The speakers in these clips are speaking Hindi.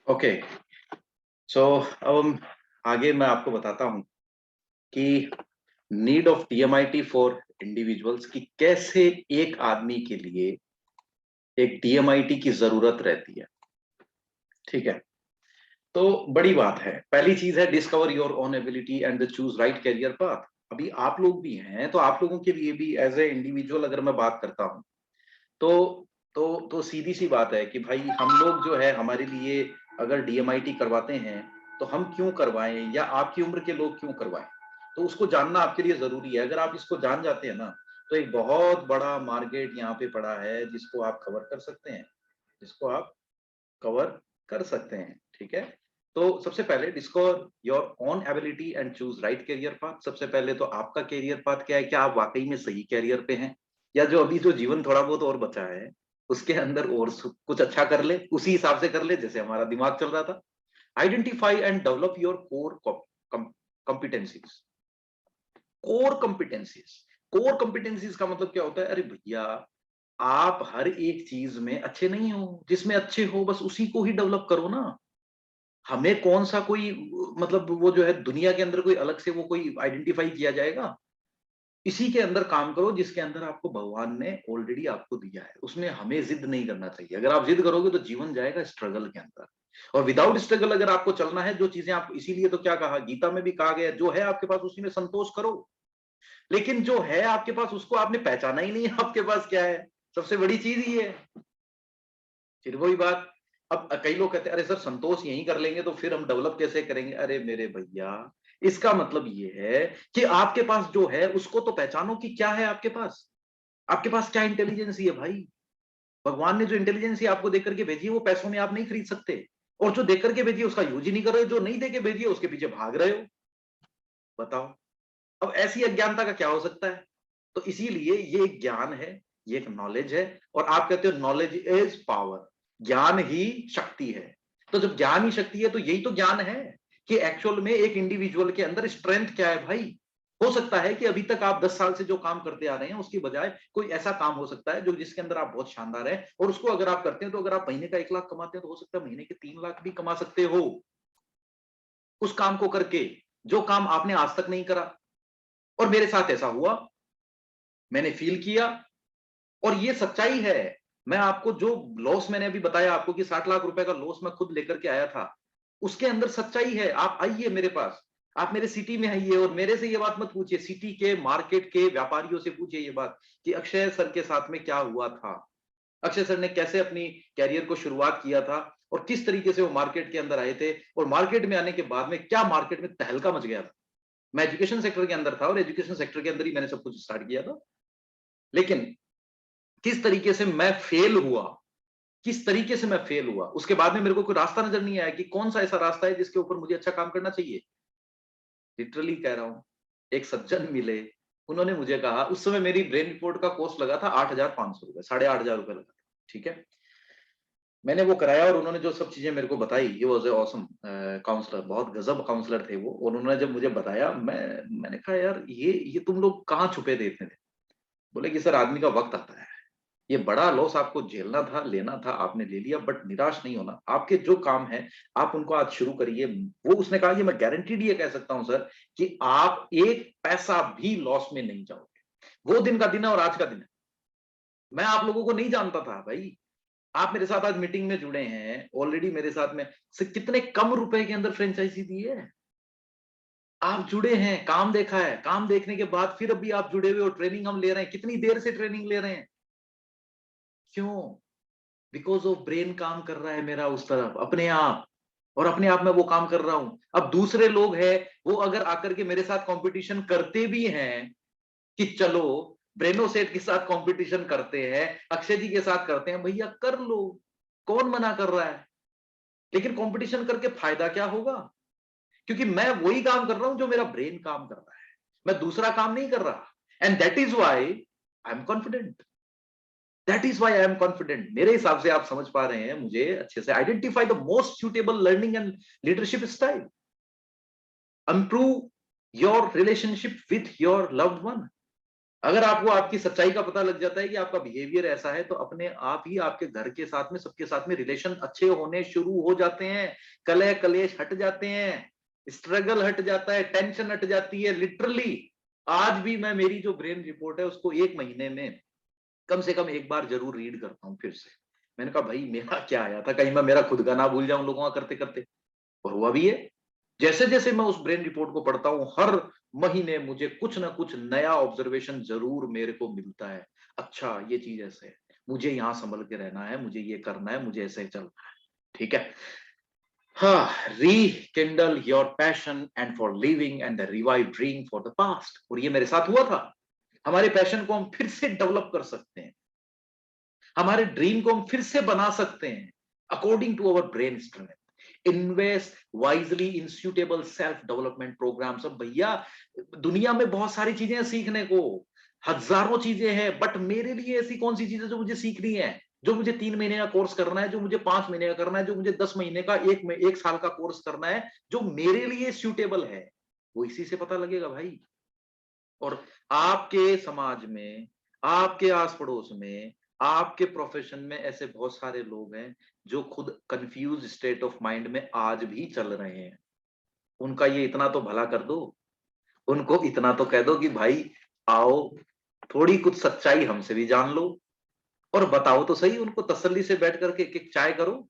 ओके। सो अब हम आगे मैं आपको बताता हूं कि need of DMIT for individuals की कैसे एक आदमी के लिए एक डीएमआईटी की जरूरत रहती है। ठीक है, तो बड़ी बात है। पहली चीज है discover your own ability and choose right career path. अभी आप लोग भी हैं तो आप लोगों के लिए भी एज ए इंडिविजुअल अगर मैं बात करता हूं तो तो सीधी सी बात है कि भाई हम लोग जो है हमारे लिए अगर डीएमआईटी करवाते हैं तो हम क्यों करवाएं या आपकी उम्र के लोग क्यों करवाएं, तो उसको जानना आपके लिए जरूरी है। अगर आप इसको जान जाते हैं ना तो एक बहुत बड़ा मार्केट यहाँ पे पड़ा है जिसको आप कवर कर सकते हैं, जिसको आप कवर कर सकते हैं। ठीक है, तो सबसे पहले discover your own ability and choose right career path. सबसे पहले तो आपका कैरियर पाथ क्या है, क्या आप वाकई में सही कैरियर पे हैं या जो अभी जो जीवन थोड़ा बहुत और बचा है उसके अंदर और कुछ अच्छा कर ले, उसी हिसाब से कर ले जैसे हमारा दिमाग चल रहा था। Identify and develop your core competencies. Core competencies, core competencies का मतलब क्या होता है? अरे भैया, आप हर एक चीज में अच्छे नहीं हो, जिसमें अच्छे हो बस उसी को ही डेवलप करो ना। हमें कौन सा कोई मतलब वो जो है दुनिया के अंदर कोई अलग से वो कोई आइडेंटिफाई किया जाएगा? इसी के अंदर काम करो जिसके अंदर आपको भगवान ने ऑलरेडी आपको दिया है, उसमें हमें जिद नहीं करना चाहिए। अगर आप जिद करोगे तो जीवन जाएगा स्ट्रगल के अंदर, और विदाउट स्ट्रगल अगर आपको चलना है जो चीजें आप, इसीलिए तो क्या कहा गीता में भी कहा गया, जो है आपके पास उसी में संतोष करो। लेकिन जो है आपके पास उसको आपने पहचाना ही नहीं है आपके पास क्या है, सबसे बड़ी चीज ही है। फिर वही बात, अब कई लोग कहते हैं अरे सर संतोष यहीं कर लेंगे तो फिर हम डेवलप कैसे करेंगे? अरे मेरे भैया, इसका मतलब ये है कि आपके पास जो है उसको तो पहचानो कि क्या है आपके पास। आपके पास क्या इंटेलिजेंस है भाई? भगवान ने जो इंटेलिजेंस आपको देकर के भेजी है वो पैसों में आप नहीं खरीद सकते, और जो देकर के भेजी है उसका यूज ही नहीं कर रहे हो, जो नहीं देके भेजी है उसके पीछे भाग रहे हो। बताओ, अब ऐसी अज्ञानता का क्या हो सकता है? तो इसीलिए ये एक ज्ञान है, ये एक नॉलेज है। और आप कहते हो नॉलेज इज पावर, ज्ञान ही शक्ति है। तो जब ज्ञान ही शक्ति है तो यही तो ज्ञान है कि एक्चुअल में एक इंडिविजुअल के अंदर स्ट्रेंथ क्या है भाई। हो सकता है कि अभी तक आप 10 साल से जो काम करते आ रहे हैं उसकी बजाय कोई ऐसा काम हो सकता है जो जिसके अंदर आप बहुत शानदार है, और उसको अगर आप करते हैं तो अगर आप महीने का 1 लाख कमाते हैं तो हो सकता है महीने के 3 लाख भी कमा सकते हो उस काम को करके, जो काम आपने आज तक नहीं करा। और मेरे साथ ऐसा हुआ, मैंने फील किया, और ये सच्चाई है। मैं आपको जो लॉस मैंने अभी बताया आपको कि 60 लाख रुपए का लॉस मैं खुद लेकर के आया था, उसके अंदर सच्चाई है। आप आइए मेरे पास, आप मेरे सिटी में आइए और मेरे से ये बात मत पूछिए, सिटी के मार्केट के व्यापारियों से पूछिए ये बात कि अक्षय सर के साथ में क्या हुआ था, अक्षय सर ने कैसे अपनी कैरियर को शुरुआत किया था, और किस तरीके से वो मार्केट के अंदर आए थे, और मार्केट में आने के बाद में क्या मार्केट में तहलका मच गया था। मैं एजुकेशन सेक्टर के अंदर था और एजुकेशन सेक्टर के अंदर ही मैंने सब कुछ स्टार्ट किया था। लेकिन किस तरीके से मैं फेल हुआ, किस तरीके से मैं फेल हुआ, उसके बाद में मेरे को कोई रास्ता नजर नहीं आया कि कौन सा ऐसा रास्ता है जिसके ऊपर मुझे अच्छा काम करना चाहिए। लिटरली कह रहा हूं, एक सज्जन मिले, उन्होंने मुझे कहा, उस समय मेरी ब्रेन रिपोर्ट का कोर्स लगा था 8,500 रुपए, 8,500 रुपए लगा था। ठीक है, मैंने वो कराया और उन्होंने जो सब चीजें मेरे को बताई, ये वॉज ए ऑसम काउंसलर, बहुत गजब काउंसलर थे वो। और उन्होंने जब मुझे बताया, मैंने कहा यार ये तुम लोग कहाँ छुपे देते थे? बोले कि सर आदमी का वक्त आता है, ये बड़ा लॉस आपको झेलना था, लेना था, आपने ले लिया, बट निराश नहीं होना। आपके जो काम है आप उनको आज शुरू करिए। वो उसने कहा, ये मैं गारंटीड ये कह सकता हूं सर कि आप एक पैसा भी लॉस में नहीं जाओगे। वो दिन का दिन है और आज का दिन है। मैं आप लोगों को नहीं जानता था भाई, आप मेरे साथ आज मीटिंग में जुड़े हैं ऑलरेडी, मेरे साथ में से कितने कम रुपए के अंदर फ्रेंचाइजी दी है। आप जुड़े हैं, काम देखा है, काम देखने के बाद फिर अभी आप जुड़े हुए हो, ट्रेनिंग हम ले रहे हैं, कितनी देर से ट्रेनिंग ले रहे हैं। क्यों? बिकॉज ऑफ ब्रेन काम कर रहा है मेरा उस तरफ अपने आप, और अपने आप में वो काम कर रहा हूं। अब दूसरे लोग हैं, वो अगर आकर के मेरे साथ कंपटीशन करते भी हैं कि चलो ब्रेनो सेठ के साथ कंपटीशन करते हैं, अक्षय जी के साथ करते हैं, भैया कर लो, कौन मना कर रहा है। लेकिन कंपटीशन करके फायदा क्या होगा? क्योंकि मैं वही काम कर रहा हूं जो मेरा ब्रेन काम कर रहा है, मैं दूसरा काम नहीं कर रहा। And that is why I am confident, that is why I am confident. मेरे हिसाब से आप समझ पा रहे हैं मुझे अच्छे से। Identify the most suitable learning and leadership style, improve your relationship with your loved one, अगर आपको आपकी सच्चाई का पता लग जाता है कि आपका बिहेवियर ऐसा है, तो अपने आप ही आपके घर के साथ में, सबके साथ में रिलेशन अच्छे होने शुरू हो जाते हैं, कलह कलेश हट जाते हैं, स्ट्रगल हट जाता है, टेंशन हट जाती है। लिटरली आज भी मैं, मेरी जो ब्रेन रिपोर्ट है उसको 1 महीने में कम से कम एक बार जरूर रीड करता हूं फिर से। मैंने कहा भाई मेरा क्या आया था, कहीं मैं मेरा खुद का ना भूल जाऊं लोगों का करते करते। और हुआ भी है। जैसे जैसे मैं उस ब्रेन रिपोर्ट को पढ़ता हूं, हर महीने मुझे कुछ ना कुछ नया ऑब्जर्वेशन जरूर मेरे को मिलता है। अच्छा ये चीज ऐसे है, मुझे यहां संभल के रहना है, मुझे ये करना है, मुझे ऐसे चलना है। ठीक है। हाँ, rekindle your passion and for living and the revive dream for the past। और ये मेरे साथ हुआ था। हमारे पैशन को हम फिर से डेवलप कर सकते हैं, हमारे ड्रीम को हम फिर से बना सकते हैं according to our brain strength. Invest wisely in suitable self development programs. अब भैया दुनिया में बहुत सारी चीजें हैं सीखने को, हजारों चीजें हैं, बट मेरे लिए ऐसी कौन सी चीजें जो मुझे सीखनी है, जो मुझे 3 महीने का कोर्स करना है, जो मुझे 5 महीने का करना है, जो मुझे 10 महीने का, एक साल का कोर्स करना है, जो मेरे लिए सूटेबल है, वो इसी से पता लगेगा भाई। और आपके समाज में, आपके आस पड़ोस में, आपके प्रोफेशन में ऐसे बहुत सारे लोग हैं जो खुद कंफ्यूज स्टेट ऑफ माइंड में आज भी चल रहे हैं। उनका ये इतना तो भला कर दो, उनको इतना तो कह दो कि भाई आओ, थोड़ी कुछ सच्चाई हमसे भी जान लो, और बताओ तो सही उनको, तसल्ली से बैठ करके एक एक चाय करो,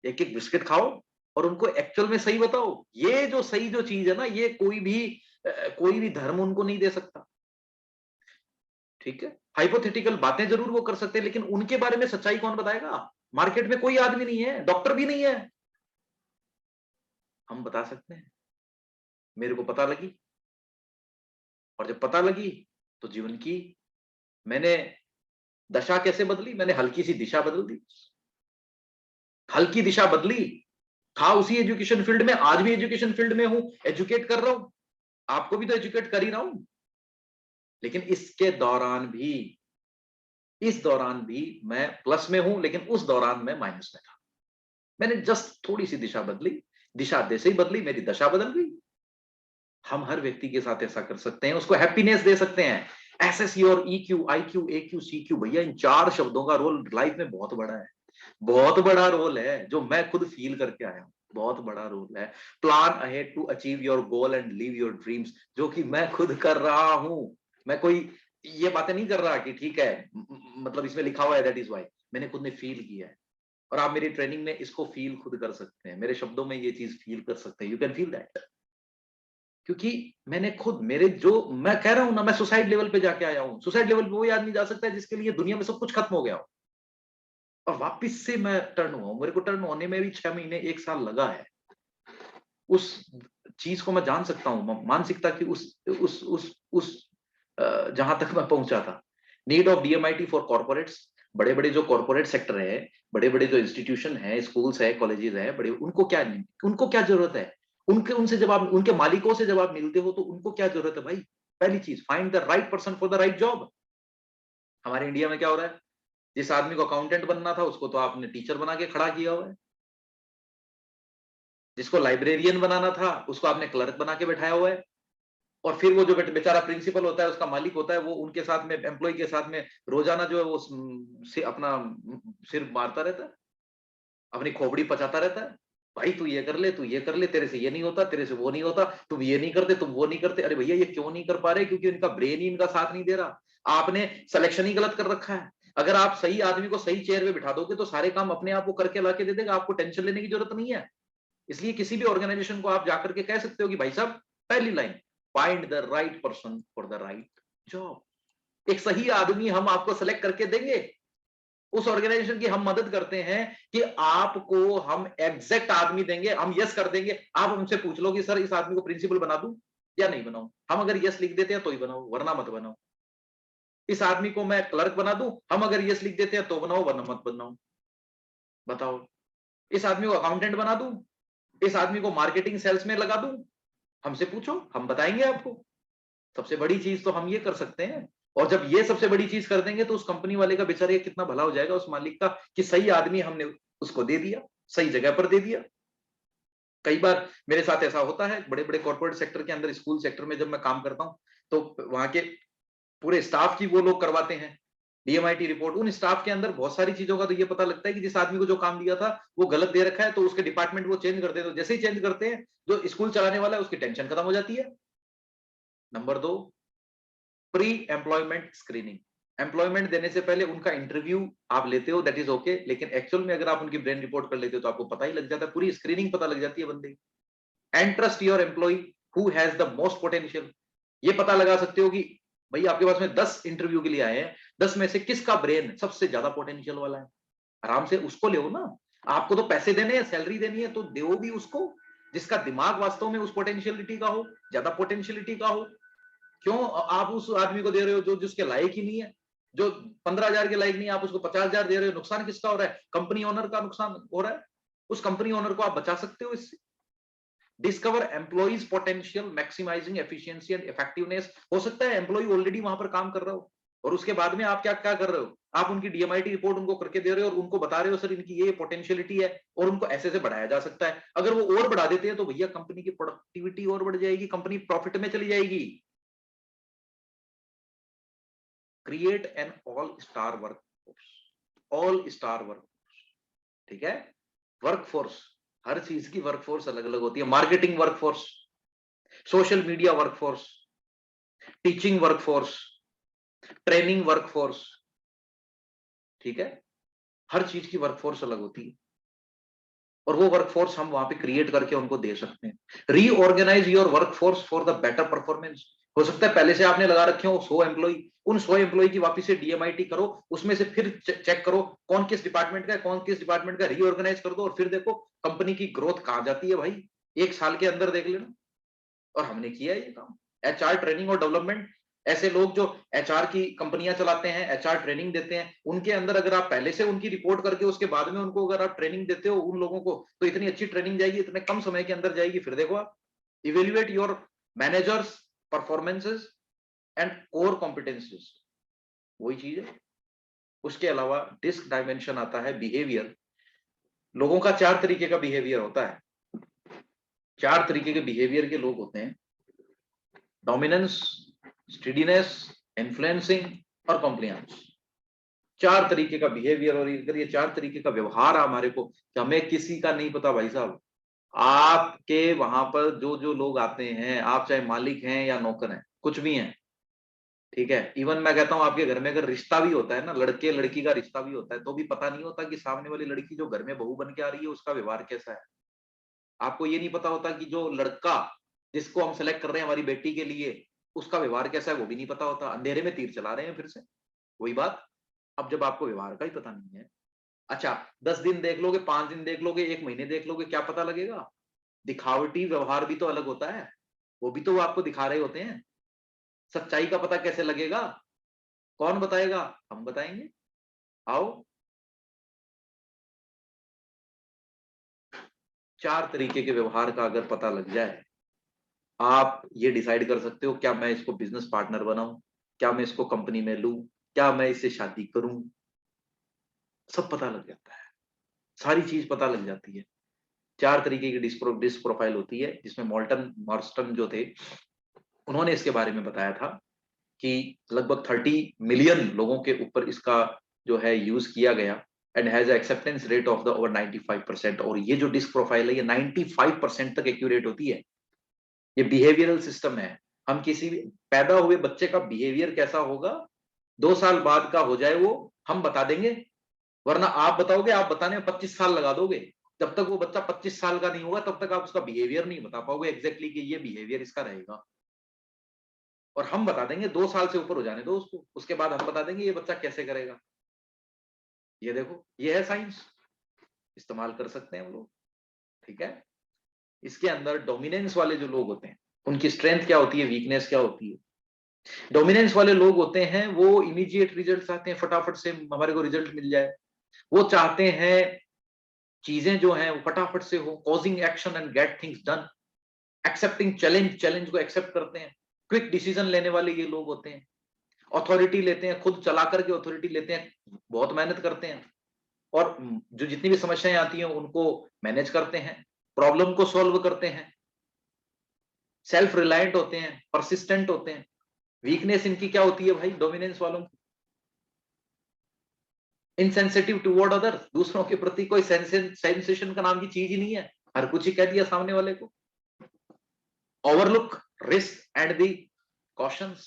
एक एक बिस्किट खाओ, और उनको एक्चुअल में सही बताओ। ये जो सही जो चीज है ना, ये कोई भी धर्म उनको नहीं दे सकता। ठीक है, हाइपोथेटिकल बातें जरूर वो कर सकते हैं, लेकिन उनके बारे में सच्चाई कौन बताएगा? मार्केट में कोई आदमी नहीं है, डॉक्टर भी नहीं है। हम बता सकते हैं। मेरे को पता लगी, और जब पता लगी तो जीवन की मैंने दशा कैसे बदली, मैंने हल्की सी दिशा बदल दी, हल्की दिशा बदली। था उसी एजुकेशन फील्ड में, आज भी एजुकेशन फील्ड में हूं, एजुकेट कर रहा हूं, आपको भी तो एजुकेट कर ही रहा हूं। लेकिन इस दौरान भी मैं प्लस में हूं, लेकिन उस दौरान मैं माइनस में था। मैंने जस्ट थोड़ी सी दिशा बदली, दिशा जैसे ही बदली मेरी दशा बदल गई। हम हर व्यक्ति के साथ ऐसा कर सकते हैं, उसको हैप्पीनेस दे सकते हैं। एसएससी और ईक्यू, आईक्यू, एक्यू, सीक्यू, भैया इन 4 शब्दों का रोल लाइफ में बहुत बड़ा है, बहुत बड़ा रोल है, जो मैं खुद फील करके आया हूं। बहुत बड़ा रोल है। Plan ahead to achieve your goal and live your dreams, जो कि मैं खुद कर रहा हूं। मैं कोई ये बातें नहीं कर रहा कि ठीक है मतलब इसमें लिखा हुआ है दैट इज वाई, मैंने खुद ने फील किया है। और आप मेरी ट्रेनिंग में इसको फील खुद कर सकते हैं, मेरे शब्दों में ये चीज फील कर सकते हैं, यू कैन फील दैट। क्योंकि मैंने खुद, मेरे जो मैं कह रहा हूं ना, मैं सुसाइड लेवल पे जाके आया हूं। सुसाइड लेवल पे वही आदमी जा सकता है जिसके लिए दुनिया में सब कुछ खत्म हो गया हो, और वापिस से मैं टर्न हुआ हूं। मेरे को टर्न होने में भी 6 महीने, 1 साल लगा है। उस चीज को मैं जान सकता हूँ, मानसिकता की उस जहां तक मैं पहुंचा था। Need of DMIT for corporates. बड़े बड़े जो कॉर्पोरेट सेक्टर है, बड़े बड़े जो इंस्टीट्यूशन है, स्कूल्स है, कॉलेजेस है, बड़े, उनको क्या जरूरत है? उनके उनसे जब आप, उनके मालिकों से जब आप मिलते हो तो उनको क्या जरूरत है भाई? पहली चीज, find the right person for the right job. हमारे इंडिया में क्या हो रहा है? जिस आदमी को अकाउंटेंट बनना था उसको तो आपने टीचर बना के खड़ा किया हुआ है, जिसको लाइब्रेरियन बनाना था उसको आपने क्लर्क बना के बैठाया हुआ है, और फिर वो जो बेचारा प्रिंसिपल होता है, उसका मालिक होता है, वो उनके साथ में, एम्प्लॉय के साथ में रोजाना जो है वो से अपना सिर मारता रहता है, अपनी खोपड़ी पचाता रहता है। भाई तू ये कर ले, तू ये कर ले, तेरे से ये नहीं होता, तेरे से वो नहीं होता, तुम ये नहीं करते, तुम वो नहीं करते। अरे भैया ये क्यों नहीं कर पा रहे? क्योंकि इनका ब्रेन ही इनका साथ नहीं दे रहा। आपने सिलेक्शन ही गलत कर रखा है। अगर आप सही आदमी को सही चेयर पे बिठा दोगे तो सारे काम अपने आप वो करके ला के दे देगा, आपको टेंशन लेने की जरूरत नहीं है। इसलिए किसी भी ऑर्गेनाइजेशन को आप जाकर के कह सकते हो कि भाई साहब, पहली line, find the right person for the right job. एक सही आदमी हम आपको सेलेक्ट करके देंगे। उस ऑर्गेनाइजेशन की हम मदद करते हैं कि आपको हम एग्जैक्ट आदमी देंगे, हम यस कर देंगे। आप हमसे पूछ लो कि सर इस आदमी को प्रिंसिपल बना दूं या नहीं बनाऊं, हम अगर यस लिख देते हैं तो ही बनाओ, वरना मत बनाओ। इस आदमी को मैं क्लर्क बना दूं, हम अगर यस लिख देते हैं तो बनाओ, वरना मत बनाओ। बताओ। इस आदमी को अकाउंटेंट बना दूं, इस आदमी को मार्केटिंग सेल्स में लगा दूं, हमसे पूछो, हम बताएंगे आपको। सबसे बड़ी चीज तो हम ये कर सकते हैं। और जब ये सबसे बड़ी चीज कर देंगे तो उस कंपनी वाले का बेचारे कितना भला हो जाएगा, उस मालिक का, कि सही आदमी हमने उसको दे दिया, सही जगह पर दे दिया। कई बार मेरे साथ ऐसा होता है, बड़े बड़े कॉर्पोरेट सेक्टर के अंदर, स्कूल सेक्टर में जब मैं काम करता हूं, तो वहां के पूरे स्टाफ की वो लोग करवाते हैं डीएमआईटी रिपोर्ट। उन स्टाफ के अंदर बहुत सारी चीजों का तो ये पता लगता है कि जिस आदमी को जो काम दिया था वो गलत दे रखा है, तो उसके डिपार्टमेंट वो चेंज कर देते हैं। जैसे ही चेंज करते हैं, जो स्कूल चलाने वाला है उसकी टेंशन खत्म हो जाती है। Number 2, pre employment screening. Employment देने से पहले उनका इंटरव्यू आप लेते हो, दैट इज ओके, लेकिन एक्चुअल में अगर आप उनकी ब्रेन रिपोर्ट कर लेते हो तो आपको पता ही लग जाता है, पूरी स्क्रीनिंग पता लग जाती है बंदे की। And trust your employ who has the most potential. ये पता लगा सकते हो कि भाई आपके पास में 10 इंटरव्यू के लिए आए हैं, 10 में से किसका ब्रेन सबसे ज्यादा पोटेंशियल वाला है। आराम से उसको ले ना। आपको तो पैसे देने हैं, सैलरी देनी है, तो दो भी उसको जिसका दिमाग वास्तव में उस पोटेंशियलिटी का हो, ज्यादा पोटेंशियलिटी का हो। क्यों आप उस आदमी को दे रहे हो जो जिसके लायक ही नहीं है, जो 15,000 के लायक नहीं है, आप उसको 50,000 दे रहे हो। नुकसान किसका हो रहा है? कंपनी ओनर का नुकसान हो रहा है। उस कंपनी ओनर को आप बचा सकते हो इससे। Discover employees potential, maximising efficiency and effectiveness. हो सकता है एम्प्लॉय ऑलरेडी वहां पर काम कर रहा हो, और उसके बाद में आप क्या क्या कर रहे हो, आप उनकी डीएमआईटी रिपोर्ट उनको करके दे रहे हो और उनको बता रहे हो सर इनकी ये पोटेंशियलिटी है और उनको ऐसे से बढ़ाया जा सकता है। अगर वो और बढ़ा देते हैं तो भैया कंपनी की प्रोडक्टिविटी और बढ़ जाएगी, कंपनी प्रॉफिट में चली जाएगी। Create an all star workforce, all star workforce. ठीक है, वर्कफोर्स, हर चीज की वर्कफोर्स अलग अलग होती है। Marketing workforce, social media workforce, teaching workforce, training workforce. ठीक है, हर चीज की वर्कफोर्स अलग होती है, और वो वर्कफोर्स हम वहां पे क्रिएट करके उनको दे सकते हैं। Reorganise your workforce for the better performance. हो सकता है पहले से आपने लगा रखे हो 100 एम्प्लॉय, उन 100 एम्प्लॉय की वापस से डीएमआईटी करो, उसमें से फिर चेक करो कौन किस डिपार्टमेंट का है, कौन किस डिपार्टमेंट का, रीऑर्गेनाइज कर दो, और फिर देखो कंपनी की ग्रोथ कहां जाती है भाई। 1 साल के अंदर देख लेना। और हमने किया है ये काम। एचआर ट्रेनिंग और डेवलपमेंट, ऐसे लोग जो एचआर की कंपनियां चलाते हैं, एचआर ट्रेनिंग देते हैं, उनके अंदर अगर आप पहले से उनकी रिपोर्ट करके उसके बाद में उनको अगर आप ट्रेनिंग देते हो उन लोगों को, तो इतनी अच्छी ट्रेनिंग जाएगी, इतने कम समय के अंदर जाएगी। फिर देखो आप evaluate your managers performances and core competencies, वही चीज है। उसके अलावा डिस्क डायमेंशन आता है, बिहेवियर। लोगों का 4 तरीके का बिहेवियर होता है। 4 तरीके के बिहेवियर के लोग होते हैं, डोमिनेंस, स्टीडीनेस, इन्फ्लुएंसिंग और कॉम्प्लियंस। 4 तरीके का बिहेवियर, और अगर ये 4 तरीके का व्यवहार हमारे को, कि हमें किसी का नहीं पता भाई साहब, आपके वहां पर जो जो लोग आते हैं, आप चाहे मालिक हैं या नौकर हैं, कुछ भी हैं, ठीक है, इवन मैं कहता हूं आपके घर में अगर रिश्ता भी होता है ना, लड़के लड़की का रिश्ता भी होता है, तो भी पता नहीं होता कि सामने वाली लड़की जो घर में बहू बन के आ रही है उसका व्यवहार कैसा है। आपको ये नहीं पता होता कि जो लड़का जिसको हम सेलेक्ट कर रहे हैं हमारी बेटी के लिए, उसका व्यवहार कैसा है, वो भी नहीं पता होता। अंधेरे में तीर चला रहे हैं फिर से, वही बात। अब जब आपको व्यवहार का ही पता नहीं है, अच्छा 10 दिन देख लोगे, 5 दिन देख लोगे, 1 महीने देख लोगे, क्या पता लगेगा? दिखावटी व्यवहार भी तो अलग होता है, वो भी तो वो आपको दिखा रहे होते हैं। सच्चाई का पता कैसे लगेगा? कौन बताएगा? हम बताएंगे, आओ। 4 तरीके के व्यवहार का अगर पता लग जाए, आप ये डिसाइड कर सकते हो क्या मैं इसको बिजनेस पार्टनर बनाऊं, क्या मैं इसको कंपनी में लूं, क्या मैं इससे शादी करूं। सब पता लग जाता है, सारी चीज पता लग जाती है। 4 तरीके की डिस्क प्रोफाइल होती है, जिसमें मॉल्टन मॉर्स्टन जो थे, उन्होंने इसके बारे में बताया था कि लगभग 30 मिलियन लोगों के ऊपर इसका जो है यूज किया गया, and has acceptance rate of the over 95%। और ये जो डिस्क प्रोफाइल है ये 95% तक एक्यूरेट होती है। ये बिहेवियरल सिस्टम है। हम किसी भी पैदा हुए बच्चे का बिहेवियर कैसा होगा, 2 साल बाद का हो जाए वो, हम बता देंगे। वरना आप बताओगे, आप बताने में 25 साल लगा दोगे। जब तक वो बच्चा 25 साल का नहीं होगा तब तक आप उसका बिहेवियर नहीं बता पाओगे एग्जैक्टली कि ये बिहेवियर इसका रहेगा। और हम बता देंगे, 2 साल से ऊपर हो जाने दो उसको, उसके बाद हम बता देंगे ये बच्चा कैसे करेगा। ये देखो, ये है साइंस, इस्तेमाल कर सकते हैं हम लोग। ठीक है, इसके अंदर डोमिनेंस वाले जो लोग होते हैं, उनकी स्ट्रेंथ क्या होती है, वीकनेस क्या होती है। डोमिनेंस वाले लोग होते हैं वो इमीडिएट रिजल्ट चाहते हैं, फटाफट से हमारे को रिजल्ट मिल जाए। वो चाहते हैं चीजें जो हैं वो फटाफट से हो, causing action and get things done, accepting challenge, challenge को एक्सेप्ट करते हैं। क्विक डिसीजन लेने वाले ये लोग होते हैं। अथॉरिटी लेते हैं, खुद चला करके अथॉरिटी लेते हैं, बहुत मेहनत करते हैं, और जो जितनी भी समस्याएं आती हैं उनको मैनेज करते हैं, प्रॉब्लम को सॉल्व करते हैं, सेल्फ रिलायंट होते हैं, परसिस्टेंट होते हैं। वीकनेस इनकी क्या होती है भाई, डोमिनेंस वालों की? इनसेंसिटिव टुवर्ड अदर्स, दूसरों के प्रति कोई सेंसेशन का नाम की चीज ही नहीं है, हर कुछ ही कह दिया सामने वाले को। Overlook risk and the cautions,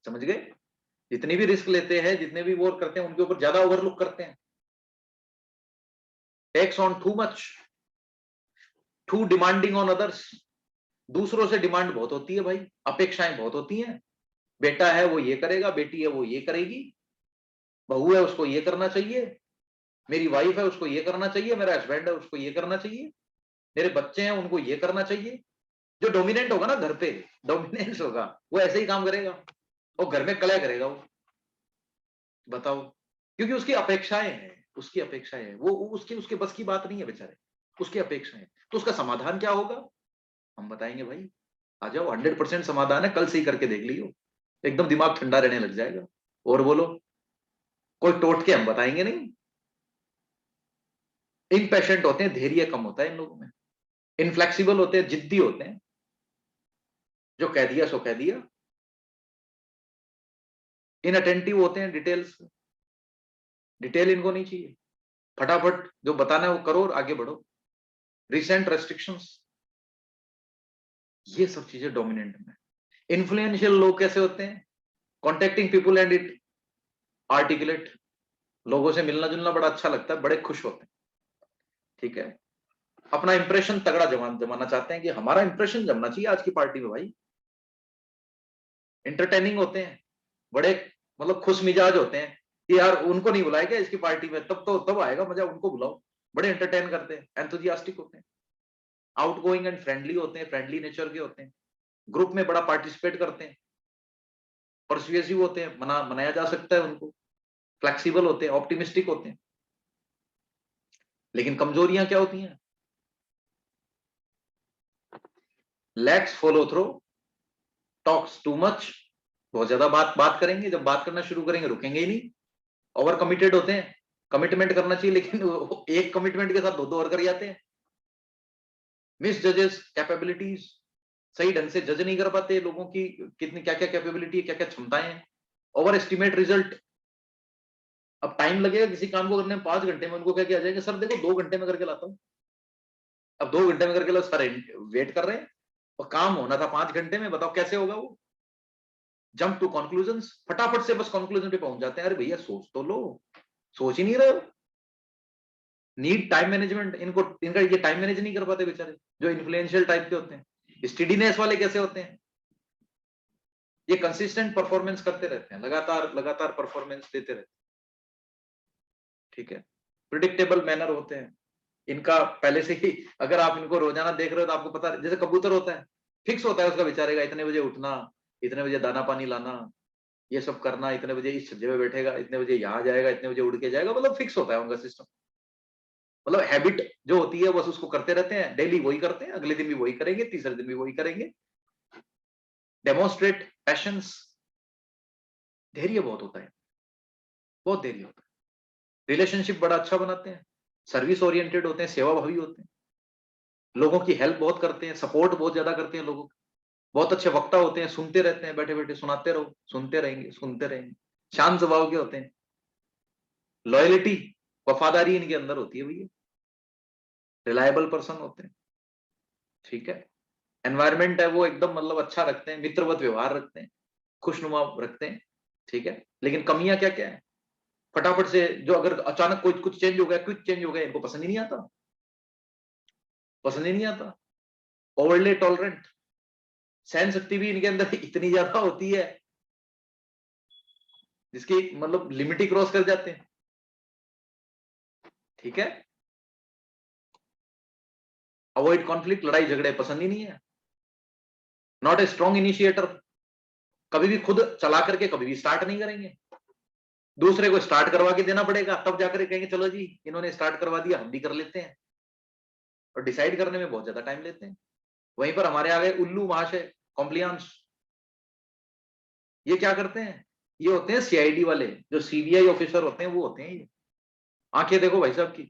समझ गए? जितनी भी रिस्क लेते हैं, जितने भी वो करते हैं, उनके ऊपर ज्यादा ओवरलुक करते हैं। Takes on too much, too demanding on others, दूसरों से डिमांड बहुत होती है भाई, अपेक्षाएं बहुत होती हैं। बेटा है वो ये करेगा, बेटी है वो ये करेगी, बहू है उसको ये करना चाहिए, मेरी वाइफ है उसको ये करना चाहिए, मेरा हस्बैंड है उसको ये करना चाहिए, मेरे बच्चे हैं उनको ये करना चाहिए। जो डोमिनेंट होगा ना घर पे, डोमिनेंस होगा, वो ऐसे ही काम करेगा, वो घर में कलह करेगा वो, बताओ। क्योंकि उसकी अपेक्षाएं हैं, उसकी अपेक्षाएं हैं, वो उसकी उसके बस की बात नहीं है बेचारे, उसकी अपेक्षाएं। तो उसका समाधान क्या होगा, हम बताएंगे भाई। आ जाओ, 100% समाधान है, कल से ही करके देख लियो, एकदम दिमाग ठंडा रहने लग जाएगा। और बोलो, कोई टोट के हम बताएंगे नहीं। इम्पेशेंट होते हैं, धैर्य कम होता है इन लोगों में। इनफ्लेक्सिबल होते हैं, जिद्दी होते हैं, जो कह दिया सो कह दिया। इनअटेंटिव होते हैं डिटेल्स, डिटेल इनको नहीं चाहिए, फटाफट जो बताना है वो करो और आगे बढ़ो। रिसेंट रेस्ट्रिक्शंस, ये सब चीजें डोमिनेंट में। इन्फ्लुएंशियल लोग कैसे होते हैं, contacting people and it articulate, लोगों से मिलना जुलना बड़ा अच्छा लगता है, बड़े खुश होते हैं, ठीक है। अपना इंप्रेशन तगड़ा जमाना चाहते हैं कि हमारा इंप्रेशन जमना चाहिए आज की पार्टी में भाई। एंटरटेनिंग होते हैं, बड़े मतलब खुश मिजाज होते हैं कि यार उनको नहीं बुलाया क्या इसकी पार्टी में, तब तो तब आएगा मजा, उनको बुलाओ। बड़े एंटरटेन करते हैं, एंथुजियास्टिक होते हैं, आउटगोइंग एंड फ्रेंडली होते हैं, फ्रेंडली नेचर के होते हैं, ग्रुप में बड़ा पार्टिसिपेट करते हैं, परसुएसिव होते हैं, मनाया जा सकता है उनको, फ्लेक्सिबल होते हैं, ऑप्टिमिस्टिक होते हैं। लेकिन कमजोरियां क्या होती हैं, lakhs follow through, talks too much, बहुत ज्यादा बात बात करेंगे, जब बात करना शुरू करेंगे रुकेंगे ही नहीं। ओवर कमिटेड होते हैं, कमिटमेंट करना चाहिए लेकिन एक कमिटमेंट के साथ दो दो और कर जाते हैं। मिस जजेस कैपेबिलिटीज, सही ढंग से जज नहीं कर पाते लोगों की कितनी क्या क्या कैपेबिलिटी है, क्या क्या क्षमताएं हैं। ओवर एस्टिमेट रिजल्ट, अब टाइम लगेगा किसी काम को करने में 5 घंटे में, उनको क्या किया जाएगा, सर देखो 2 घंटे में करके लाता हूँ। अब 2 घंटे में करके लो सर, वेट कर रहे हैं, और काम होना था 5 घंटे में, बताओ कैसे होगा वो। जंप टू कंक्लूजन, फटाफट से बस कंक्लूजन पे पहुंच जाते हैं। अरे भैया सोच तो लो, सोच ही नहीं रहे हो। नीड टाइम मैनेजमेंट, इनको इनका ये टाइम मैनेज नहीं कर पाते बेचारे, जो इन्फ्लुएंशियल टाइप के होते हैं। स्टडीनेस वाले कैसे होते हैं, ये कंसिस्टेंट परफॉर्मेंस करते रहते हैं, लगातार लगातार परफॉर्मेंस देते रहते हैं, ठीक है। प्रिडिक्टेबल मैनर होते हैं, इनका पहले से ही, अगर आप इनको रोजाना देख रहे हो तो आपको पता, जैसे कबूतर होता है, फिक्स होता है उसका बेचारे का, इतने बजे उठना, इतने बजे दाना पानी लाना, ये सब करना, इतने बजे इस छज्जे में बैठेगा, इतने बजे यहाँ जाएगा, इतने बजे उड़ के जाएगा, मतलब फिक्स होता है उनका सिस्टम। मतलब हैबिट जो होती है बस उसको करते रहते हैं, डेली वही करते हैं, अगले दिन भी वही करेंगे, तीसरे दिन भी वही करेंगे। डेमोन्स्ट्रेट पैशंस, धैर्य बहुत होता है, बहुत धैर्य होता है। रिलेशनशिप बड़ा अच्छा बनाते हैं, सर्विस ओरिएंटेड होते हैं, सेवा भावी होते हैं, लोगों की हेल्प बहुत करते हैं, सपोर्ट बहुत ज्यादा करते हैं लोगों की। बहुत अच्छे वक्ता होते हैं, सुनते रहते हैं, बैठे बैठे सुनाते रहो, सुनते रहेंगे सुनते रहेंगे। शांत स्वभाव के होते हैं, लॉयलिटी, वफादारी इनके अंदर होती है भैया, रिलायबल पर्सन होते हैं, ठीक है। एनवायरमेंट है वो एकदम मतलब अच्छा रखते हैं, मित्रवत व्यवहार रखते हैं, खुशनुमा रखते हैं, ठीक है। लेकिन कमियां क्या क्या है, फटाफट से जो अगर अचानक कोई कुछ चेंज हो गया, क्विक चेंज हो गया, इनको पसंद ही नहीं आता, पसंद ही नहीं आता। ओवरली टॉलरेंट, सहन शक्ति भी इनके अंदर इतनी ज्यादा होती है जिसकी मतलब लिमिट ही क्रॉस कर जाते हैं, ठीक है। अवॉइड कॉन्फ्लिक्ट, लड़ाई झगड़े पसंद ही नहीं है। नॉट ए स्ट्रॉन्ग इनिशिएटर, कभी भी खुद चला करके कभी भी स्टार्ट नहीं करेंगे, दूसरे को स्टार्ट करवा के देना पड़ेगा, तब जाकर कहेंगे चलो जी इन्होंने स्टार्ट करवा दिया हम भी कर लेते हैं। और डिसाइड करने में बहुत ज्यादा टाइम लेते हैं। वहीं पर हमारे आ गए उल्लू महाशय, कॉम्प्लियांस, ये क्या करते हैं, ये होते हैं सीआईडी वाले, जो सीबीआई ऑफिसर होते हैं वो होते हैं ये। आंखें देखो भाई साहब की,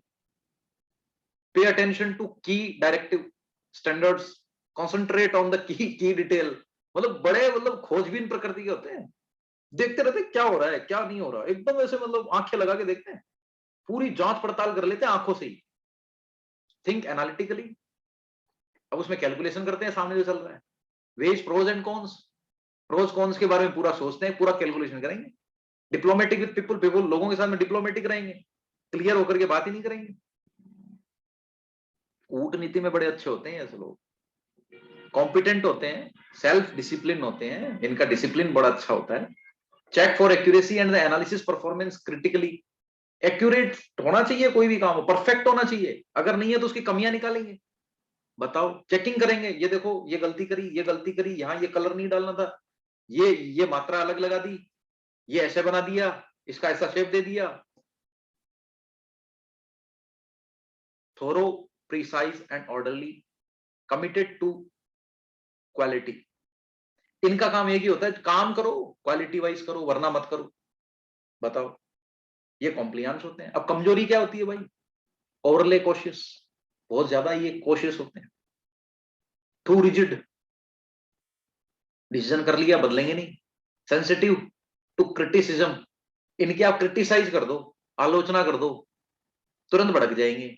पे अटेंशन टू की directive standards, concentrate on the key detail, मतलब बड़े मतलब खोजबीन प्रकृति के होते हैं, देखते रहते हैं क्या हो रहा है क्या नहीं हो रहा, एकदम ऐसे मतलब आंखें लगा के देखते हैं, पूरी जांच पड़ताल कर लेते हैं आंखों से ही, थिंक एनालिटिकली। अब उसमें कैलकुलेशन करते हैं सामने जो चल रहा है, weighs pros and cons, pros cons के बारे में पूरा सोचते हैं, पूरा कैलकुलेशन करेंगे। डिप्लोमेटिक विद पीपल, पीपल लोगों के साथ में डिप्लोमेटिक रहेंगे, क्लियर होकर के बात ही नहीं करेंगे। कूटनीति में बड़े अच्छे होते हैं ऐसे लोग, कॉम्पिटेंट होते हैं, सेल्फ डिसिप्लिन होते हैं, इनका डिसिप्लिन बड़ा अच्छा होता है। Check for accuracy and the analysis performance critically, accurate होना चाहिए, कोई भी काम हो परफेक्ट होना चाहिए, अगर नहीं है तो उसकी कमियां निकालेंगे। बताओ, चेकिंग करेंगे, ये देखो ये गलती करी, ये गलती करी, यहाँ ये कलर नहीं डालना था, ये मात्रा अलग लगा दी, ये ऐसे बना दिया, इसका ऐसा शेप दे दिया। Thorough, precise and orderly, committed to quality. इनका काम एक ही होता है, काम करो क्वालिटी वाइज करो वरना मत करो। बताओ, ये कॉम्प्लियंस होते हैं। अब कमजोरी क्या होती है भाई, ओवरले कोशिश, बहुत ज्यादा ये कोशिश होते हैं, टू रिजिड, डिसीजन कर लिया बदलेंगे नहीं, सेंसिटिव टू क्रिटिसिज्म, इनके आप क्रिटिसाइज कर दो, आलोचना कर दो, तुरंत भड़क जाएंगे।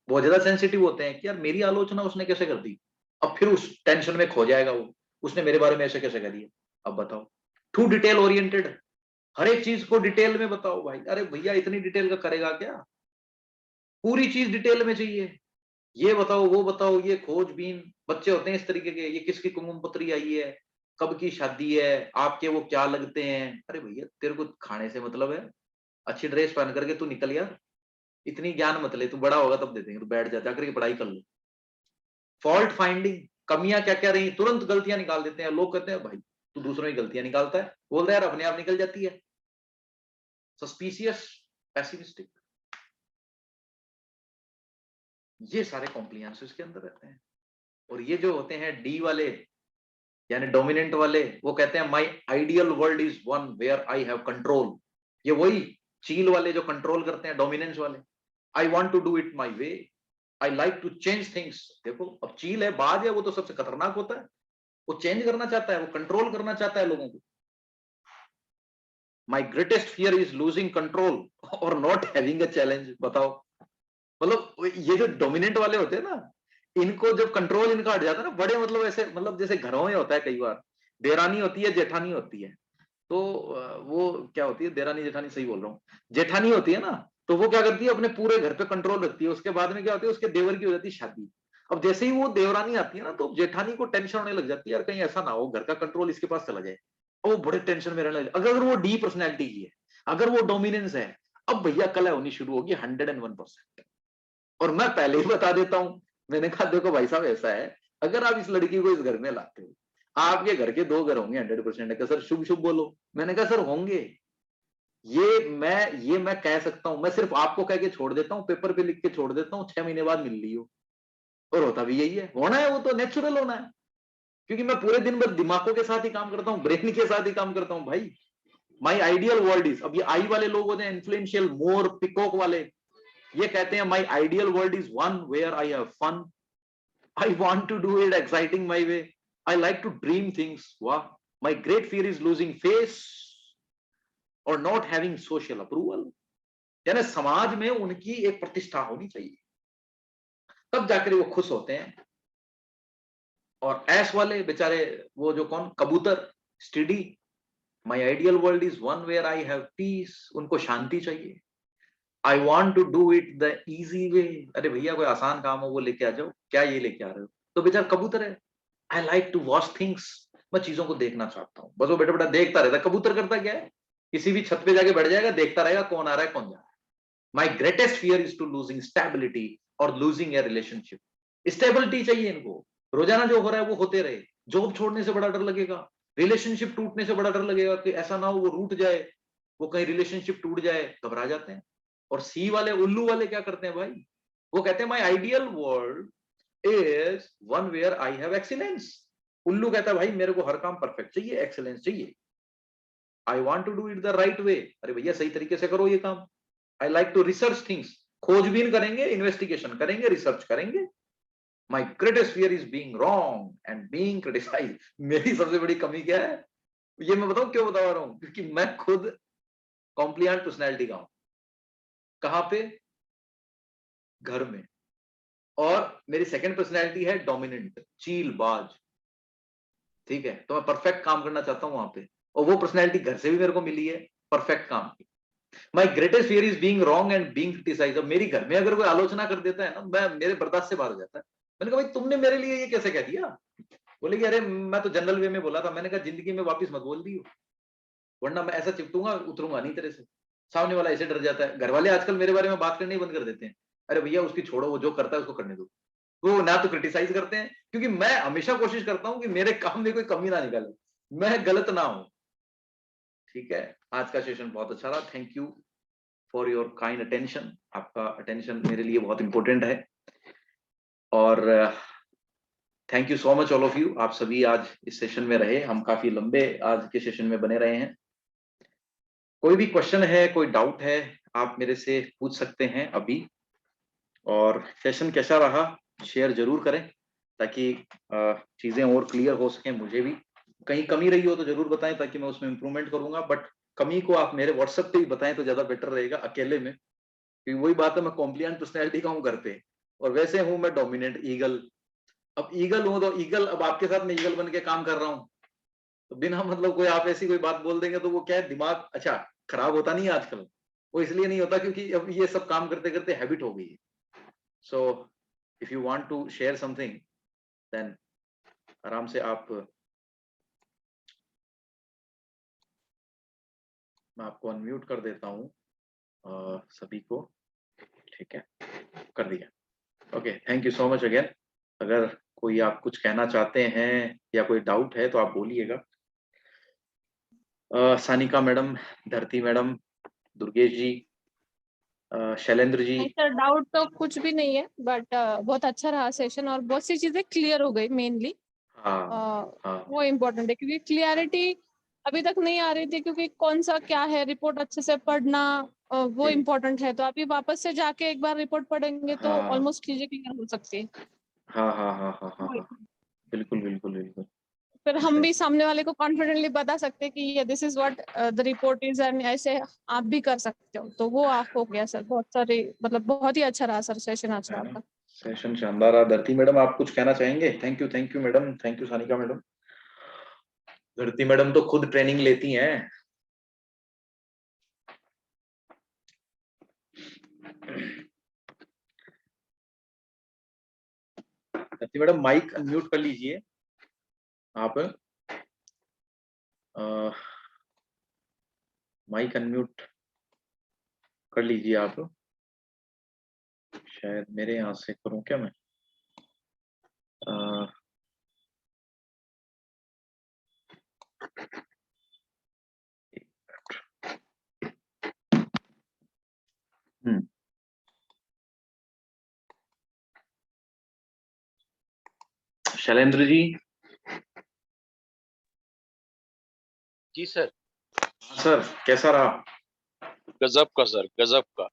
बहुत ज्यादा सेंसिटिव होते हैं कि यार मेरी आलोचना उसने कैसे कर दी, अब फिर उस टेंशन में खो जाएगा वो, उसने मेरे बारे में ऐसे कैसे कह दिया। अब बताओ, टू डिटेल ओरिएंटेड, हर एक चीज को डिटेल में बताओ भाई, अरे भैया इतनी डिटेल का करेगा क्या, पूरी चीज डिटेल में चाहिए, ये बताओ वो बताओ, ये खोजबीन। बच्चे होते हैं इस तरीके के, ये किसकी कुमकुम पत्री आई है, कब की शादी है, आपके वो क्या लगते हैं, अरे भैया तेरे को खाने से मतलब है, अच्छी ड्रेस पहन करके तू निकल यार, इतनी ज्ञान मत ले, तू बड़ा होगा तब दे देंगे, तू बैठ जा जाकर के पढ़ाई कर लो। फॉल्ट फाइंडिंग, कमियां क्या क्या रही, तुरंत गलतियां निकाल देते हैं। लोग कहते हैं भाई तू दूसरों की गलतियां निकालता है, बोल रहे यार अपने आप निकल जाती है। सस्पिशियस, पेसिमिस्टिक, ये सारे कॉम्प्लियंसेस के अंदर रहते हैं। और ये जो होते हैं डी वाले, यानी डोमिनेंट वाले, वो कहते हैं my ideal world is one where I have control. ये वही चील वाले जो कंट्रोल करते हैं, डोमिनेंस वाले, I want to do it my way, I like to change things. देखो अब चील है, बाज है, वो तो सबसे खतरनाक होता है, वो चेंज करना चाहता है, वो कंट्रोल करना चाहता है लोगों को। माई greatest fear is losing control और नॉट हैविंग अ चैलेंज। बताओ, मतलब ये जो डोमिनेंट वाले होते हैं ना, इनको जब कंट्रोल इनका हट जाता है ना, बड़े मतलब ऐसे, मतलब जैसे घरों में होता है कई बार, देरानी होती है जेठानी होती है, तो वो क्या होती है, देरानी जेठानी सही बोल रहा हूँ, जेठानी होती है ना, तो वो क्या करती है अपने पूरे घर पे कंट्रोल रखती है, उसके बाद में क्या होती है, उसके देवर की हो जाती है शादी। अब जैसे ही वो देवरानी आती है ना, तो जेठानी को टेंशन होने लग जाती है, यार कहीं ऐसा ना हो घर का कंट्रोल इसके पास चला जाए, और वो बड़े टेंशन में रहने लगे। अगर वो डी पर्सनैलिटी की है, अगर वो डोमिनेंस है, अब भैया कलह होनी शुरू होगी 101%। और मैं पहले ही बता देता हूं, मैंने कहा देखो भाई साहब ऐसा है, अगर आप इस लड़की को इस घर में लाते हो, आपके घर के 2 घर होंगे 100%। सर शुभ शुभ बोलो, मैंने कहा सर होंगे, ये मैं कह सकता हूं, मैं सिर्फ आपको कह के छोड़ देता हूं, पेपर पे लिख के छोड़ देता हूं, 6 महीने बाद मिल ली हो। और होता भी यही है, होना है, वो तो नेचुरल होना है, क्योंकि मैं पूरे दिन भर दिमागों के साथ ही काम करता हूँ, ब्रेन के साथ ही काम करता हूँ भाई। माई आइडियल वर्ल्ड इज, अब ये आई वाले लोग होते हैं इन्फ्लुएंशियल, मोर पिकॉक वाले, ये कहते हैं my ideal world is one where I have fun, I want to do it exciting my way, I like to dream things. वाह, my great fear is losing face और नॉट हैविंग सोशल अप्रूवल, यानी समाज में उनकी एक प्रतिष्ठा होनी चाहिए, तब जाकर वो खुश होते हैं। और ऐस वाले बेचारे, वो जो कौन, कबूतर, study, my ideal world is one where I have peace, उनको शांति चाहिए। I want to do it the easy way, अरे भैया कोई आसान काम हो वो लेके आ जाओ, क्या ये लेके आ रहे हो, तो बेचारा कबूतर है। I like to watch things, मैं चीजों को देखना चाहता हूँ, बस वो बेटा बेटा देखता रहता है। कबूतर करता क्या है, किसी भी छत पे जाके बैठ जाएगा, देखता रहेगा कौन आ रहा है कौन जा रहा है। My greatest fear is to losing stability और लूजिंग ए रिलेशनशिप, स्टेबिलिटी चाहिए इनको, रोजाना जो हो रहा है वो होते रहे, जॉब छोड़ने से बड़ा डर लगेगा, रिलेशनशिप टूटने से बड़ा डर लगेगा कि ऐसा ना हो वो रूठ जाए, वो कहीं रिलेशनशिप टूट जाए, घबरा जाते हैं। और सी वाले, उल्लू वाले क्या करते हैं भाई, वो कहते हैं my ideal world is one where I have excellence. उल्लू कहता है भाई मेरे को हर काम परफेक्ट चाहिए, एक्सीलेंस चाहिए। I want to do it the right way, अरे भैया सही तरीके से करो ये काम। I like to research things, खोजबीन करेंगे, इन्वेस्टिगेशन करेंगे, रिसर्च करेंगे। My greatest fear is being wrong and being criticise. मेरी सबसे बड़ी कमी क्या है, ये मैं बताऊं क्यों बता रहा हूं, क्योंकि मैं खुद कॉम्प्लिएंट पर्सनैलिटी का हूं। कहां पे? घर में। और मेरी सेकंड पर्सनैलिटी है डोमिनेंट, चीलबाज। ठीक है, तो मैं परफेक्ट काम करना चाहता हूं वहां पे, और वो पर्सनैलिटी घर से भी मेरे को मिली है परफेक्ट काम की। My greatest fear is being wrong and being criticise. अब मेरी घर में अगर कोई आलोचना कर देता है ना, मैं मेरे बर्दाश्त से बाहर हो जाता है। मैंने कहा भाई तुमने मेरे लिए ये कैसे कह दिया? बोले कि अरे मैं तो जनरल वे में बोला था। मैंने कहा जिंदगी में वापस मत बोल दियो, वरना मैं ऐसा चिपटूंगा उतरूंगा नहीं तेरे से। सामने वाला ऐसे डर जाता है। घर वाले आजकल मेरे बारे में बात करने ही बंद कर देते हैं। अरे भैया उसकी छोड़ो, वो जो करता है उसको करने दो। वो ना तो क्रिटिसाइज करते हैं, क्योंकि मैं हमेशा कोशिश करता हूं कि मेरे काम में कोई कमी ना निकाले, मैं गलत ना हूं। ठीक है, आज का सेशन बहुत अच्छा रहा। Thank you for your kind attention. आपका अटेंशन मेरे लिए बहुत इंपॉर्टेंट है। और thank you so much all of you. आप सभी आज इस सेशन में रहे, हम काफी लंबे आज के सेशन में बने रहे हैं। कोई भी क्वेश्चन है, कोई डाउट है, आप मेरे से पूछ सकते हैं अभी। और सेशन कैसा रहा शेयर जरूर करें, ताकि चीजें और क्लियर हो सकें। मुझे भी कहीं कमी रही हो तो जरूर बताएं, ताकि मैं उसमें इंप्रूवमेंट करूंगा। बट कमी को आप मेरे व्हाट्सएप पे भी बताएं तो ज्यादा बेटर रहेगा, अकेले में। क्योंकि वही बात है, मैं कॉम्प्लिएंट पर्सनैलिटी का हूँ घर पे, और वैसे हूं मैं डोमिनेंट ईगल। अब ईगल हूं तो ईगल, अब आपके साथ मैं ईगल बन के काम कर रहा हूँ, तो बिना मतलब कोई आप ऐसी कोई बात बोल देंगे तो वो क्या है, दिमाग अच्छा खराब होता नहीं है आजकल। वो इसलिए नहीं होता क्योंकि अब ये सब काम करते करते हैबिट हो गई है। So if you want to share something, then आराम से आप, मैं आपको अनम्यूट कर देता हूँ सभी को। ठीक है, कर दिया। Okay, thank you so much again. अगर कोई आप कुछ कहना चाहते हैं या कोई डाउट है तो आप बोलिएगा। सानिका मैडम, धरती मैडम, दुर्गेश जी, शैलेंद्र जी। नहीं सर, डाउट तो कुछ भी नहीं है, बट बहुत अच्छा रहा सेशन और बहुत सी चीजें क्लियर हो गई मेनली। हाँ हाँ वो इम्पोर्टेंट है क्योंकि क्लियरिटी अभी तक नहीं आ रही थी, क्योंकि कौन सा क्या है रिपोर्ट अच्छे से पढ़ना वो जी, इम्पोर्टेंट है। तो अभी वापस से जाके एक बार रिपोर्ट पढ़ेंगे तो हाँ ऑलमोस्ट चीजें क्लियर हो सकती है। हाँ हाँ हाँ हाँ हाँ हाँ, वो- बिल्कुल बिल्कुल बिल्कुल। फिर हम भी सामने वाले को कॉन्फिडेंटली बता सकते हैं कि ये this is what the report is, and ऐसे आप भी कर सकते हो। तो वो आप हो गया सर, बहुत सारे मतलब बहुत ही अच्छा रहा सर सेशन आज का है ना, आपका। सेशन शानदार रहा। धरती मैडम आप कुछ कहना चाहेंगे? Thank you madam, thank you Sanika madam. धरती मैडम तो खुद ट्रेनिंग लेती हैं। धरती मैडम माइक अनम्यूट कर लीजिए आप। माइक अनम्यूट कर लीजिए आप। शायद मेरे यहाँ से करूं क्या मैं? अ, हम्म, शैलेंद्र जी। जी सर। सर कैसा रहा? गजब का सर, गजब का।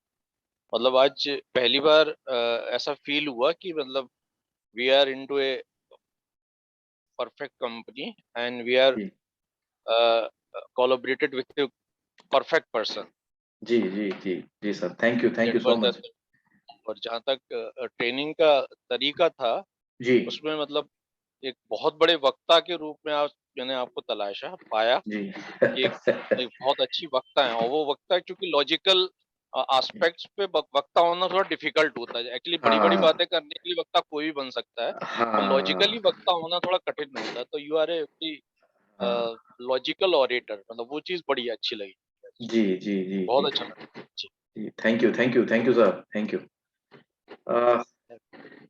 मतलब आज पहली बार ऐसा फील हुआ कि मतलब we are into a perfect company and we are जी collaborated with a perfect person. जी जी जी जी sir, thank you that so was much. That. और जहाँ तक ट्रेनिंग का तरीका था, जी उसमें मतलब एक बहुत बड़े वक्ता के रूप में आप, मैंने आपको तलाशा पाया जी कि एक बहुत अच्छी वक्ता है। और वो वक्ता क्योंकि लॉजिकल एस्पेक्ट्स पे वक्ता होना थोड़ा डिफिकल्ट होता है। एक्चुअली बड़ी बड़ी हाँ बातें करने के लिए वक्ता कोई भी बन सकता है, पर लॉजिकली हाँ वक्ता होना थोड़ा कठिन होता है। तो यू आर ए हाँ, लॉजिकल ऑरेटर, मतलब वो चीज बड़ी अच्छी लगी। जी जी जी बहुत जी अच्छा लगा जी। जी, thank you sir, thank you.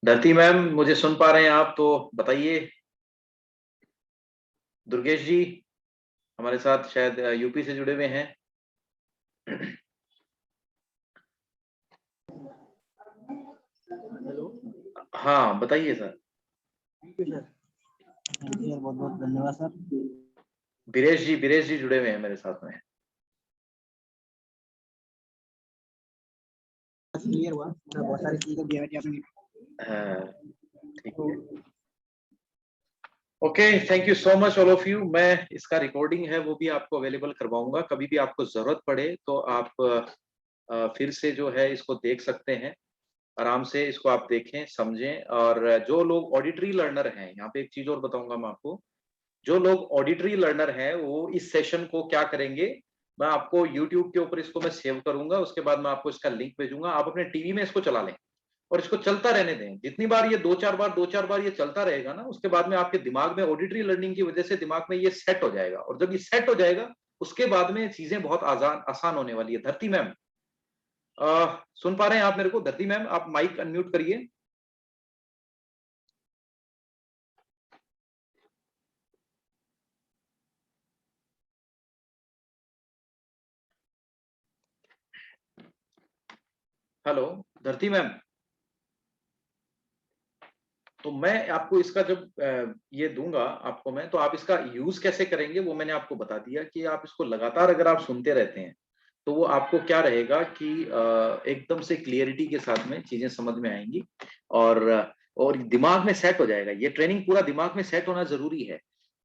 Dharti ma'am मुझे सुन पा रहे हैं आप तो बताइए। दुर्गेश जी हमारे साथ शायद यूपी से जुड़े हुए हैं। हेलो। हाँ बताइए sir. Thank you sir, thank you sir, बहुत बहुत धन्यवाद सर। बीरेश जी जुड़े हुए हैं मेरे साथ में। क्लियर हुआ सर, बहुत सारी चीजें दी आपने। हाँ, ठीक है, okay, thank you so much all of you. मैं इसका रिकॉर्डिंग है वो भी आपको अवेलेबल करवाऊंगा, कभी भी आपको जरूरत पड़े तो आप फिर से जो है इसको देख सकते हैं, आराम से इसको आप देखें समझें। और जो लोग ऑडिटरी लर्नर हैं, यहाँ पे एक चीज और बताऊंगा मैं आपको, जो लोग ऑडिटरी लर्नर हैं वो इस सेशन को क्या करेंगे, मैं आपको यूट्यूब के ऊपर इसको मैं सेव करूंगा, उसके बाद मैं आपको इसका लिंक भेजूंगा, आप अपने टीवी में इसको चला लें और इसको चलता रहने दें। जितनी बार ये दो चार बार ये चलता रहेगा ना, उसके बाद में आपके दिमाग में ऑडिटरी लर्निंग की वजह से दिमाग में ये सेट हो जाएगा, और जब ये सेट हो जाएगा उसके बाद में चीजें बहुत आसान होने वाली है। धरती मैम सुन पा रहे हैं आप मेरे को? धरती मैम आप माइक अनम्यूट करिए। हेलो धरती मैम। तो मैं आपको इसका जब ये दूंगा आपको मैं, तो आप इसका यूज कैसे करेंगे वो मैंने आपको बता दिया कि आप इसको लगातार अगर आप सुनते रहते हैं तो वो आपको क्या रहेगा कि एकदम से क्लियरिटी के साथ में चीजें समझ में आएंगी और दिमाग में सेट हो जाएगा। ये ट्रेनिंग पूरा दिमाग में सेट होना जरूरी है,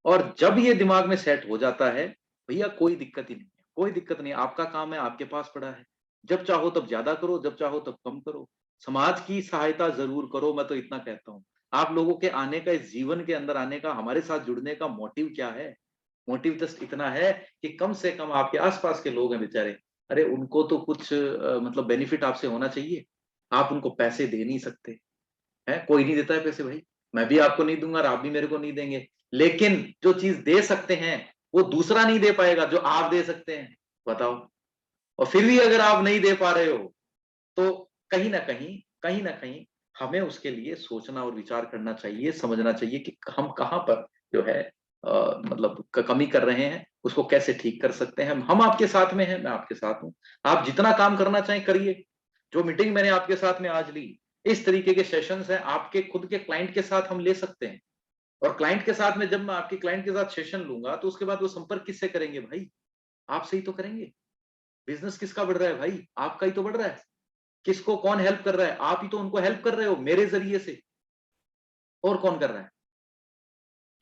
और जब ये दिमाग में सेट हो जाता है भैया कोई दिक्कत ही नहीं है, कोई दिक्कत नहीं। आपका काम है, आपके पास पड़ा है, जब चाहो तब ज्यादा करो, जब चाहो तब कम करो, समाज की सहायता जरूर करो। मैं तो इतना कहता हूँ, आप लोगों के आने का, इस जीवन के अंदर आने का, हमारे साथ जुड़ने का मोटिव क्या है? मोटिव जस्ट इतना है कि कम से कम आपके आसपास के लोग हैं बेचारे, अरे उनको तो कुछ मतलब बेनिफिट आपसे होना चाहिए। आप उनको पैसे दे नहीं सकते हैं, कोई नहीं देता है पैसे भाई, मैं भी आपको नहीं दूंगा और आप भी मेरे को नहीं देंगे, लेकिन जो चीज दे सकते हैं वो दूसरा नहीं दे पाएगा जो आप दे सकते हैं। बताओ। और फिर भी अगर आप नहीं दे पा रहे हो तो कहीं ना कहीं हमें उसके लिए सोचना और विचार करना चाहिए, समझना चाहिए कि हम कहाँ पर जो है मतलब कमी कर रहे हैं, उसको कैसे ठीक कर सकते हैं। हम आपके साथ में हैं, मैं आपके साथ हूं, आप जितना काम करना चाहें करिए। जो मीटिंग मैंने आपके साथ में आज ली, इस तरीके के सेशंस हैं, आपके खुद के क्लाइंट के साथ हम ले सकते हैं। और क्लाइंट के साथ में जब मैं आपके क्लाइंट के साथ सेशन लूंगा तो उसके बाद वो संपर्क किससे करेंगे भाई? आपसे ही तो करेंगे। बिजनेस किसका बढ़ रहा है भाई? आपका ही तो बढ़ रहा है। किसको कौन हेल्प कर रहा है? आप ही तो उनको हेल्प कर रहे हो मेरे जरिए से, और कौन कर रहा है?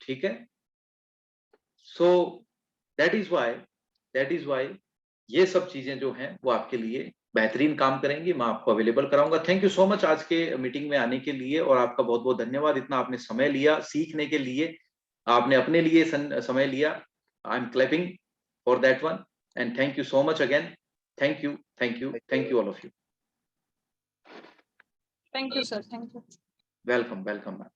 ठीक है। सो दैट इज वाई ये सब चीजें जो हैं वो आपके लिए बेहतरीन काम करेंगी, मैं आपको अवेलेबल कराऊंगा। थैंक यू सो मच आज के मीटिंग में आने के लिए, और आपका बहुत बहुत धन्यवाद, इतना आपने समय लिया सीखने के लिए, आपने अपने लिए समय लिया। I am clapping for that one, and thank you so much again. Thank you all of you. Thank you, sir. Thank you. Welcome ma'am.